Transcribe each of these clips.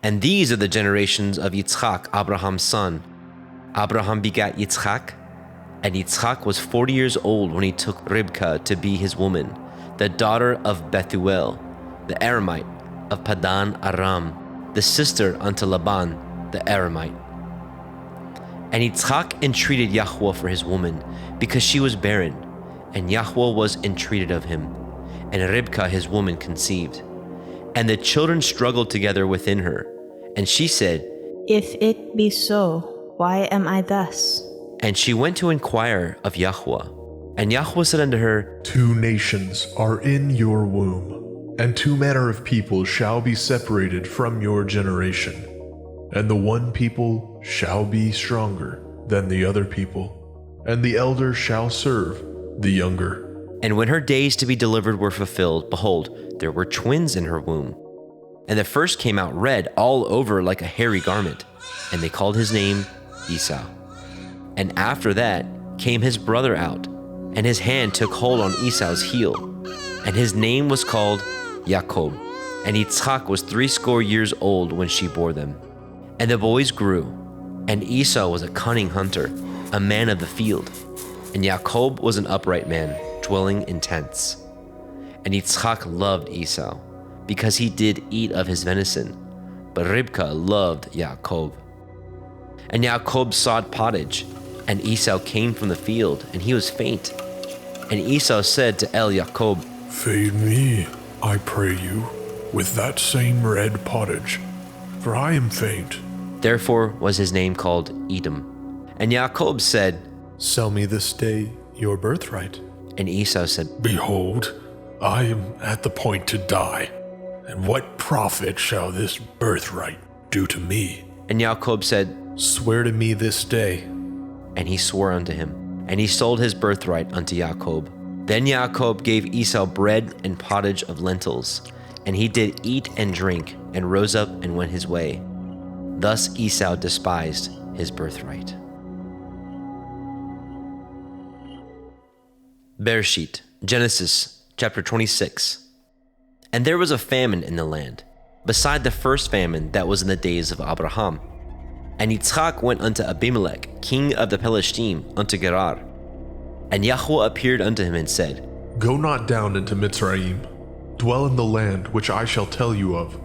And these are the generations of Yitzchak, Abraham's son. Abraham begat Yitzchak, and Yitzchak was 40 years old when he took Ribkah to be his woman, the daughter of Bethuel, the Aramite, of Padan Aram, the sister unto Laban, the Aramite. And Yitzchak entreated Yahweh for his woman, because she was barren, and Yahweh was entreated of him, and Ribkah his woman conceived. And the children struggled together within her, and she said, If it be so, why am I thus? And she went to inquire of Yahweh. And Yahweh said unto her, 2 nations are in your womb, and 2 manner of people shall be separated from your generation. And the one people shall be stronger than the other people, and the elder shall serve the younger. And when her days to be delivered were fulfilled, behold, there were twins in her womb. And the first came out red all over like a hairy garment, and they called his name Esau. And after that came his brother out, and his hand took hold on Esau's heel, and his name was called Jacob. And Yitzchak was 80 years old when she bore them. And the boys grew, and Esau was a cunning hunter, a man of the field, and Jacob was an upright man, dwelling in tents. And Yitzchak loved Esau, because he did eat of his venison, but Ribkah loved Jacob. And Jacob sought pottage, and Esau came from the field, and he was faint. And Esau said to Jacob, Feed me, I pray you, with that same red pottage, for I am faint. Therefore was his name called Edom. And Jacob said, Sell me this day your birthright. And Esau said, Behold, I am at the point to die, and what profit shall this birthright do to me? And Jacob said, Swear to me this day. And he swore unto him, and he sold his birthright unto Jacob. Then Jacob gave Esau bread and pottage of lentils, and he did eat and drink, and rose up and went his way. Thus Esau despised his birthright. Bereshit, Genesis, chapter 26. And there was a famine in the land, beside the first famine that was in the days of Abraham. And Yitzchak went unto Abimelech, king of the Pelishtim, unto Gerar. And Yahweh appeared unto him and said, Go not down into Mitzrayim. Dwell in the land which I shall tell you of.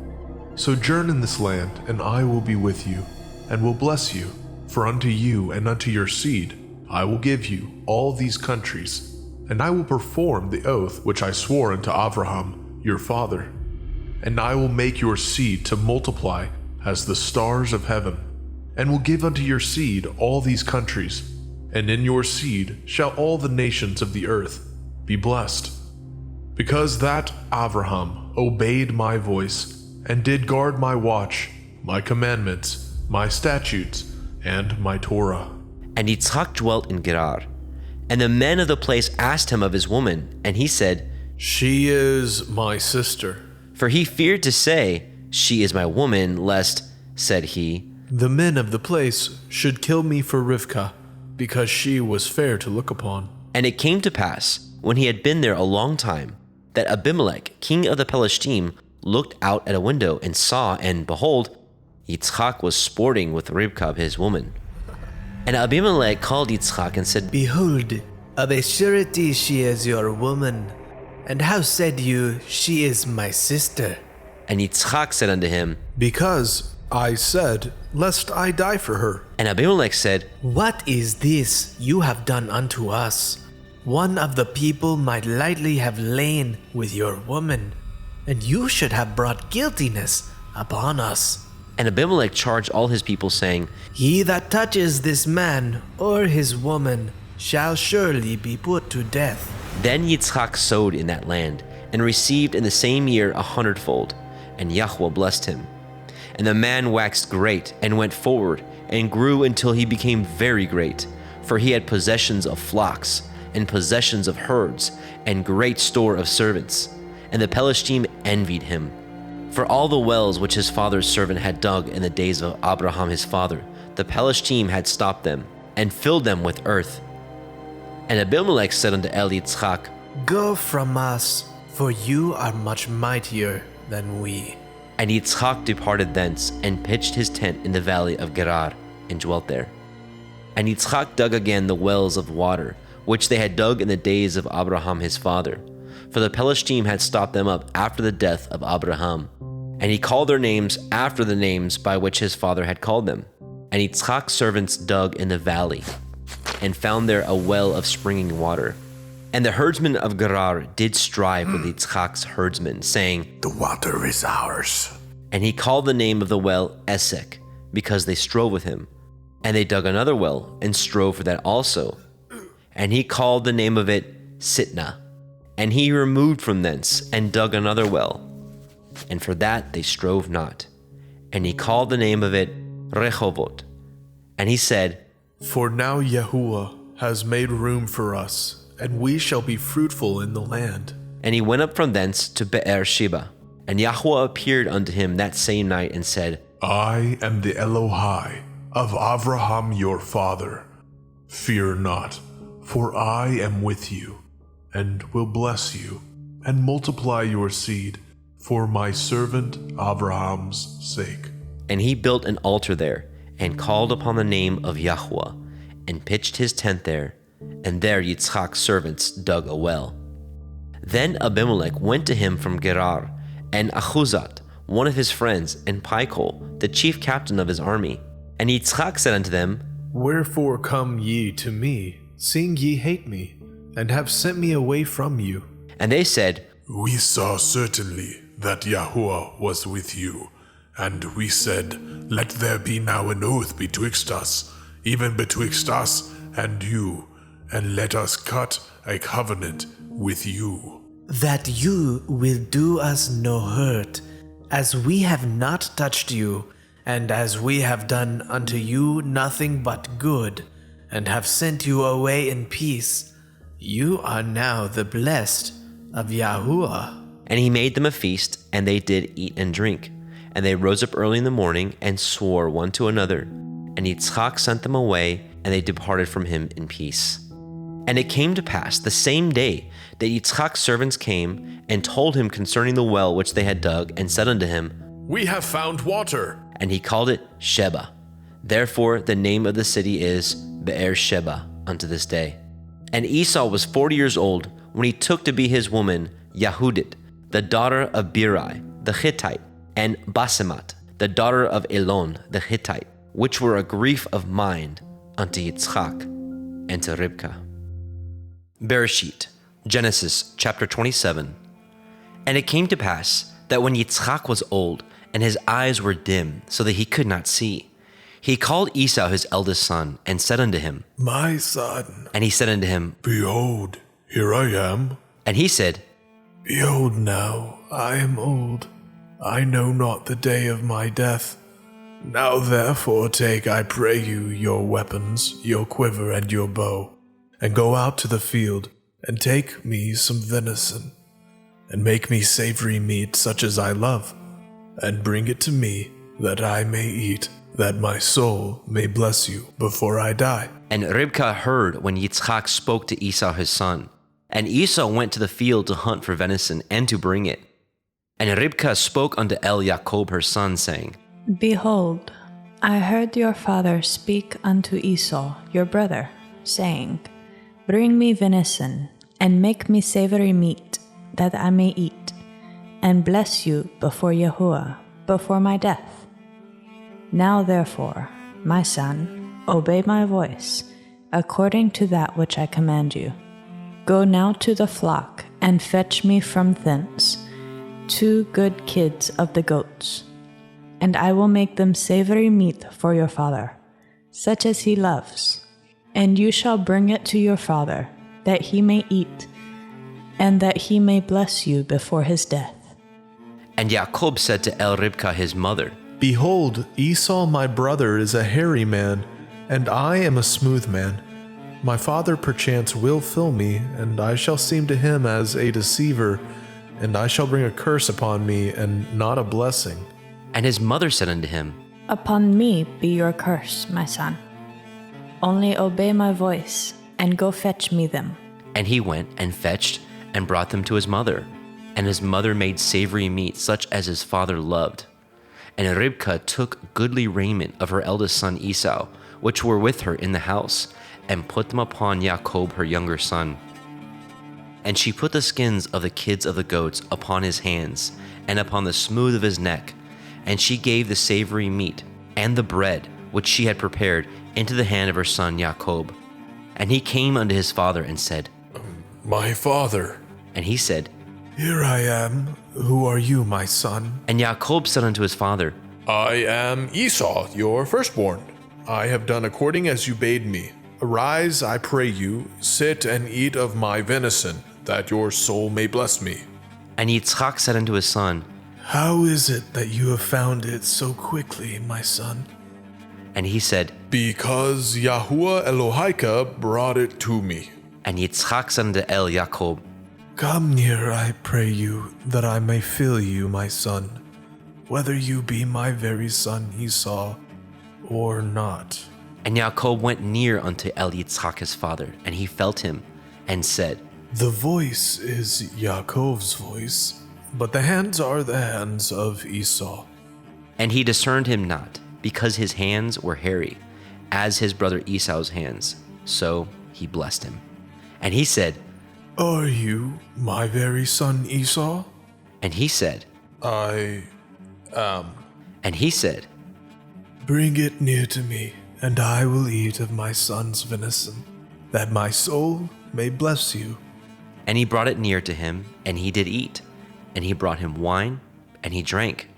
Sojourn in this land, and I will be with you, and will bless you. For unto you and unto your seed I will give you all these countries, and I will perform the oath which I swore unto Abraham your father. And I will make your seed to multiply as the stars of heaven, and will give unto your seed all these countries, and in your seed shall all the nations of the earth be blessed. Because that Abraham obeyed my voice, and did guard my watch, my commandments, my statutes, and my Torah. And Yitzchak dwelt in Gerar. And the men of the place asked him of his woman, and he said, She is my sister. For he feared to say, She is my woman, lest, said he, The men of the place should kill me for Rivkah, because she was fair to look upon. And it came to pass, when he had been there a long time, that Abimelech, king of the Pelishtim, looked out at a window and saw, and behold, Yitzchak was sporting with Ribkah his woman. And Abimelech called Yitzchak and said, Behold, of a surety she is your woman. And how said you, She is my sister? And Yitzchak said unto him, Because I said, lest I die for her. And Abimelech said, What is this you have done unto us? One of the people might lightly have lain with your woman, and you should have brought guiltiness upon us. And Abimelech charged all his people, saying, He that touches this man or his woman shall surely be put to death. Then Yitzchak sowed in that land, and received in the same year 100-fold, and Yahweh blessed him. And the man waxed great, and went forward, and grew until he became very great, for he had possessions of flocks, and possessions of herds, and great store of servants. And the Pelishtim envied him. For all the wells which his father's servant had dug in the days of Abraham his father, the Pelishtim had stopped them, and filled them with earth. And Abimelech said unto Yitzchak, Go from us, for you are much mightier than we. And Yitzchak departed thence, and pitched his tent in the valley of Gerar, and dwelt there. And Yitzchak dug again the wells of water, which they had dug in the days of Abraham his father. For the Pelishtim had stopped them up after the death of Abraham. And he called their names after the names by which his father had called them. And Yitzchak's servants dug in the valley, and found there a well of springing water. And the herdsmen of Gerar did strive with Yitzchak's herdsmen, saying, The water is ours. And he called the name of the well Esek, because they strove with him. And they dug another well, and strove for that also. And he called the name of it Sitnah. And he removed from thence, and dug another well. And for that they strove not. And he called the name of it Rehovot. And he said, For now Yahuwah has made room for us, and we shall be fruitful in the land. And he went up from thence to Be'er Sheba. And Yahuwah appeared unto him that same night, and said, I am the Elohai of Avraham your father. Fear not, for I am with you, and will bless you, and multiply your seed for my servant Abraham's sake. And he built an altar there, and called upon the name of Yahuwah, and pitched his tent there, and there Yitzchak's servants dug a well. Then Abimelech went to him from Gerar, and Achuzat, one of his friends, and Pichol, the chief captain of his army. And Yitzchak said unto them, Wherefore come ye to me, seeing ye hate me, and have sent me away from you? And they said, We saw certainly that Yahuwah was with you, and we said, Let there be now an oath betwixt us, even betwixt us and you, and let us cut a covenant with you. That you will do us no hurt, as we have not touched you, and as we have done unto you nothing but good, and have sent you away in peace. You are now the blessed of Yahuwah. And he made them a feast, and they did eat and drink. And they rose up early in the morning, and swore one to another. And Yitzchak sent them away, and they departed from him in peace. And it came to pass the same day that Yitzchak's servants came, and told him concerning the well which they had dug, and said unto him, We have found water. And he called it Sheba. Therefore the name of the city is Be'er Sheba unto this day. And Esau was 40 years old when he took to be his woman Yahudit, the daughter of Birai, the Hittite, and Basemat, the daughter of Elon, the Hittite, which were a grief of mind unto Yitzchak and to Ribkah. Bereshit, Genesis chapter 27. And it came to pass that when Yitzchak was old, and his eyes were dim, so that he could not see, he called Esau his eldest son, and said unto him, My son, And he said unto him, behold, here I am. And he said, Behold now, I am old. I know not the day of my death. Now therefore take, I pray you, your weapons, your quiver and your bow, and go out to the field, and take me some venison, and make me savory meat such as I love, and bring it to me, that I may eat, that my soul may bless you before I die. And Ribkah heard when Yitzchak spoke to Esau his son. And Esau went to the field to hunt for venison, and to bring it. And Ribkah spoke unto Jacob her son, saying, Behold, I heard your father speak unto Esau, your brother, saying, Bring me venison, and make me savory meat, that I may eat, and bless you before Yahuwah, before my death. Now therefore, my son, obey my voice, according to that which I command you. Go now to the flock, and fetch me from thence 2 good kids of the goats, and I will make them savory meat for your father, such as he loves. And you shall bring it to your father, that he may eat, and that he may bless you before his death. And Jacob said to Ribkah his mother, Behold, Esau my brother is a hairy man, and I am a smooth man. My father perchance will fill me, and I shall seem to him as a deceiver, and I shall bring a curse upon me, and not a blessing. And his mother said unto him, Upon me be your curse, my son. Only obey my voice, and go fetch me them. And he went and fetched, and brought them to his mother. And his mother made savory meat such as his father loved. And Ribkah took goodly raiment of her eldest son Esau, which were with her in the house, and put them upon Jacob her younger son. And she put the skins of the kids of the goats upon his hands, and upon the smooth of his neck. And she gave the savory meat, and the bread, which she had prepared, into the hand of her son Jacob. And he came unto his father, and said, My father. And he said, Here I am. Who are you, my son? And Jacob said unto his father, I am Esau, your firstborn. I have done according as you bade me. Arise, I pray you, sit and eat of my venison, that your soul may bless me. And Yitzchak said unto his son, How is it that you have found it so quickly, my son? And he said, Because Yahuwah Elohika brought it to me. And Yitzchak said unto El Jacob, Come near, I pray you, that I may fill you, my son, whether you be my very son Esau or not. And Jacob went near unto El Yitzchak his father, and he felt him, and said, The voice is Yaakov's voice, but the hands are the hands of Esau. And he discerned him not, because his hands were hairy, as his brother Esau's hands. So he blessed him. And he said, Are you my very son Esau? And he said, I And he said, Bring it near to me, and I will eat of my son's venison, that my soul may bless you. And he brought it near to him, and he did eat. And he brought him wine, and he drank.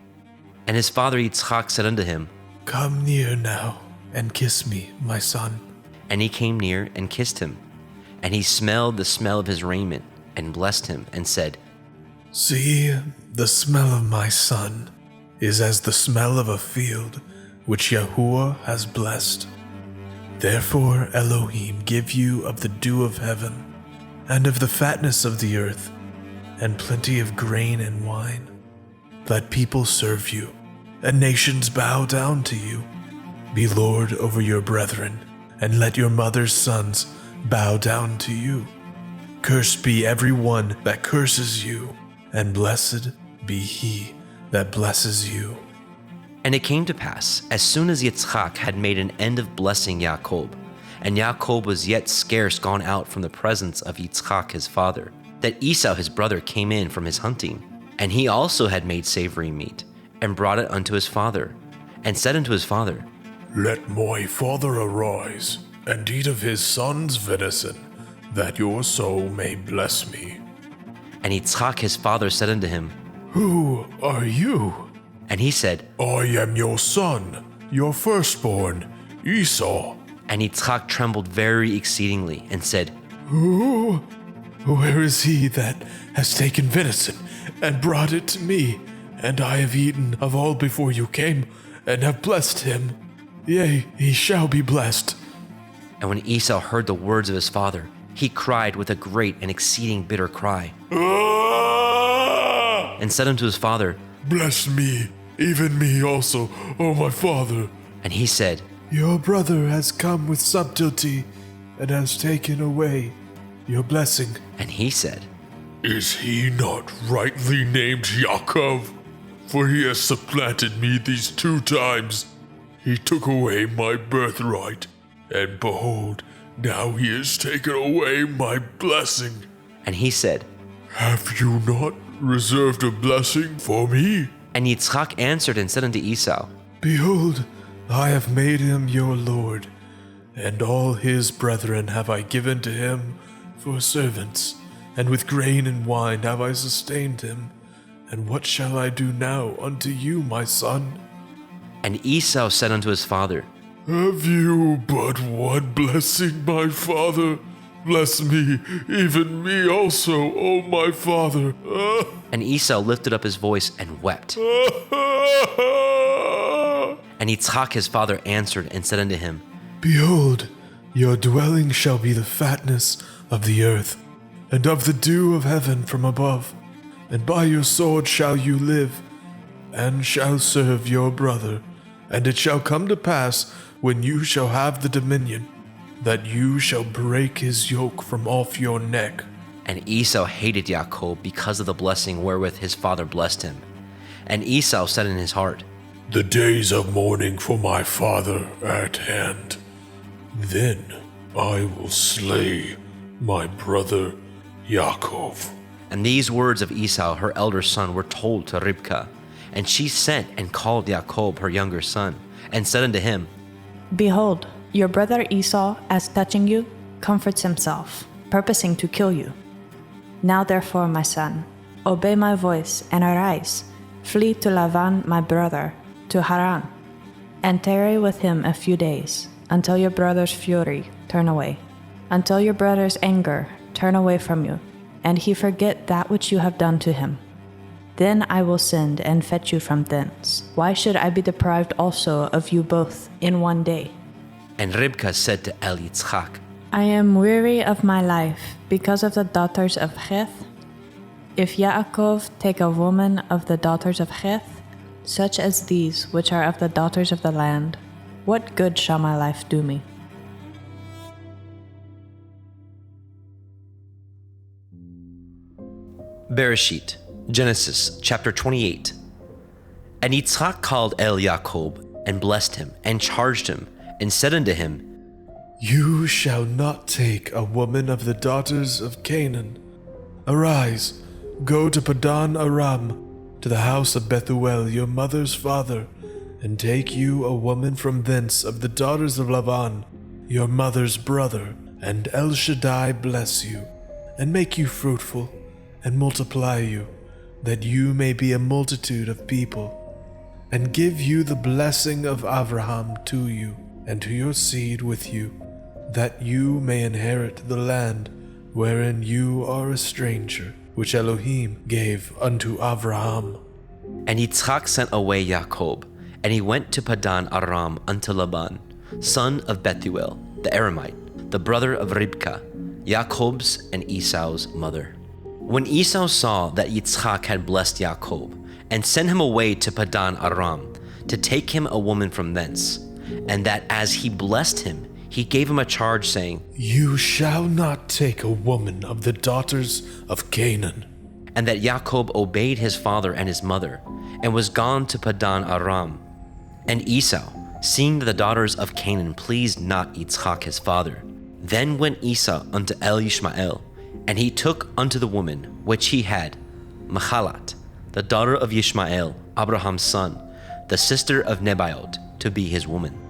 And his father Yitzchak said unto him, Come near now, and kiss me, my son. And he came near and kissed him. And he smelled the smell of his raiment, and blessed him, and said, See, the smell of my son is as the smell of a field which Yahuwah has blessed. Therefore Elohim give you of the dew of heaven, and of the fatness of the earth, and plenty of grain and wine. Let people serve you, and nations bow down to you. Be Lord over your brethren, and let your mother's sons bow down to you. Cursed be every one that curses you, and blessed be he that blesses you. And it came to pass, as soon as Yitzchak had made an end of blessing Jacob, and Jacob was yet scarce gone out from the presence of Yitzchak his father, that Esau his brother came in from his hunting. And he also had made savory meat, and brought it unto his father, and said unto his father, Let my father arise, and eat of his son's venison, that your soul may bless me. And Yitzchak his father said unto him, Who are you? And he said, I am your son, your firstborn, Esau. And Yitzchak trembled very exceedingly, and said, Where is he that has taken venison and brought it to me? And I have eaten of all before you came, and have blessed him. Yea, he shall be blessed. And when Esau heard the words of his father, he cried with a great and exceeding bitter cry, and said unto his father, Bless me, even me also, O my father. And he said, Your brother has come with subtlety, and has taken away your blessing. And he said, Is he not rightly named Yaakov? For he has supplanted me these 2 times. He took away my birthright, and behold, now he has taken away my blessing. And he said, Have you not reserved a blessing for me? And Yitzchak answered and said unto Esau, Behold, I have made him your lord, and all his brethren have I given to him for servants, and with grain and wine have I sustained him. And what shall I do now unto you, my son? And Esau said unto his father, Have you but one blessing, my father? Bless me, even me also, O my father. And Esau lifted up his voice and wept. And Yitzchak his father answered and said unto him, Behold, your dwelling shall be the fatness of the earth, and of the dew of heaven from above. And by your sword shall you live, and shall serve your brother. And it shall come to pass, when you shall have the dominion, that you shall break his yoke from off your neck. And Esau hated Jacob because of the blessing wherewith his father blessed him. And Esau said in his heart, the days of mourning for my father are at hand. Then I will slay my brother Yaakov. And these words of Esau, her elder son, were told to Ribkah. And she sent and called Jacob, her younger son, and said unto him, Behold, your brother Esau, as touching you, comforts himself, purposing to kill you. Now therefore, my son, obey my voice and arise, flee to Lavan my brother, to Haran, and tarry with him a few days, until your brother's fury turn away, until your brother's anger turn away from you, and he forget that which you have done to him. Then I will send and fetch you from thence. Why should I be deprived also of you both in one day? And Ribkah said to Yitzchak, I am weary of my life because of the daughters of Heth. If Yaakov take a woman of the daughters of Heth, such as these which are of the daughters of the land, what good shall my life do me? Bereshit, Genesis chapter 28. And Yitzchak called Jacob, and blessed him, and charged him, and said unto him, You shall not take a woman of the daughters of Canaan. Arise, go to Padan Aram, to the house of Bethuel your mother's father, and take you a woman from thence of the daughters of Lavan, your mother's brother, and El Shaddai bless you, and make you fruitful, and multiply you, that you may be a multitude of people, and give you the blessing of Abraham to you, and to your seed with you, that you may inherit the land wherein you are a stranger, which Elohim gave unto Abraham. And Yitzchak sent away Jacob, and he went to Padan Aram unto Laban, son of Bethuel, the Aramite, the brother of Ribkah, Jacob's and Esau's mother. When Esau saw that Yitzchak had blessed Jacob, and sent him away to Padan Aram, to take him a woman from thence, and that as he blessed him, he gave him a charge, saying, You shall not take a woman of the daughters of Canaan. And that Jacob obeyed his father and his mother, and was gone to Padan Aram. And Esau, seeing that the daughters of Canaan pleased not Yitzchak his father, then went Esau unto Ishmael, and he took unto the woman which he had Mahalat, the daughter of Ishmael, Abraham's son, the sister of Nebaioth, to be his woman.